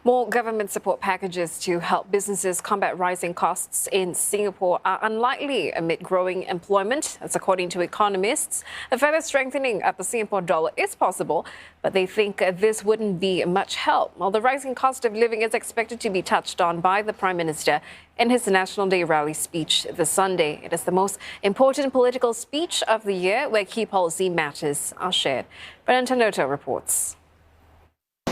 More government support packages to help businesses combat rising costs in Singapore are unlikely amid growing employment. That's according to economists. A further strengthening of the Singapore dollar is possible, but they think this wouldn't be much help. While the rising cost of living is expected to be touched on by the Prime Minister in his National Day rally speech this Sunday. It is the most important political speech of the year where key policy matters are shared. But TANOTO reports.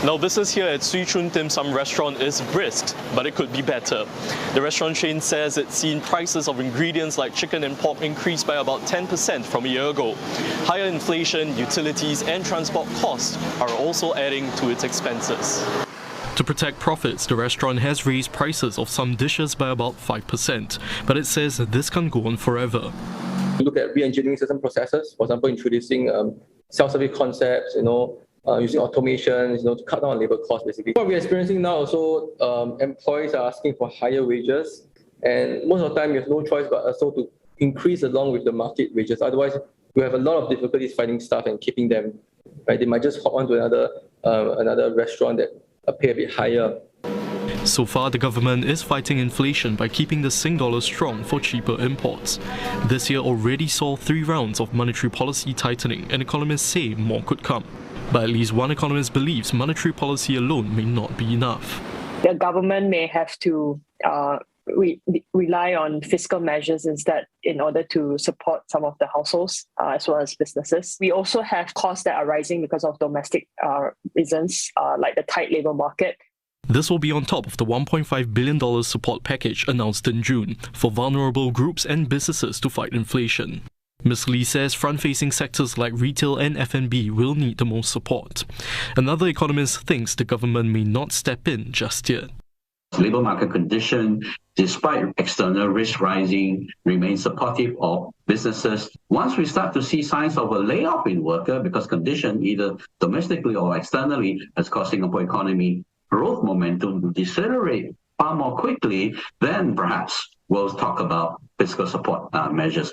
Now, business here at Swee Dim Sum restaurant is brisk, but it could be better. The restaurant chain says it's seen prices of ingredients like chicken and pork increase by about 10% from a year ago. Higher inflation, utilities and transport costs are also adding to its expenses. To protect profits, the restaurant has raised prices of some dishes by about 5%, but it says this can't go on forever. Look at re-engineering certain processes, for example, introducing self-service concepts, using automations, to cut down on labor costs, basically. What we're experiencing now also, employees are asking for higher wages, and most of the time you have no choice but also to increase along with the market wages. Otherwise, we have a lot of difficulties finding staff and keeping them. Right? They might just hop onto another restaurant that pay a bit higher. So far, the government is fighting inflation by keeping the Sing dollar strong for cheaper imports. This year already saw 3 rounds of monetary policy tightening, and economists say more could come. But at least one economist believes monetary policy alone may not be enough. The government may have to rely on fiscal measures instead in order to support some of the households as well as businesses. We also have costs that are rising because of domestic reasons like the tight labour market. This will be on top of the $1.5 billion support package announced in June for vulnerable groups and businesses to fight inflation. Ms. Lee says front-facing sectors like retail and F&B will need the most support. Another economist thinks the government may not step in just yet. Labour market condition, despite external risk rising, remain supportive of businesses. Once we start to see signs of a layoff in worker because condition either domestically or externally has caused Singapore economy growth momentum to decelerate far more quickly, then perhaps we'll talk about fiscal support measures.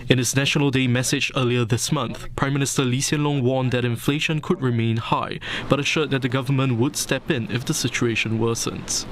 In his National Day message earlier this month, Prime Minister Hsien warned that inflation could remain high, but assured that the government would step in if the situation worsens.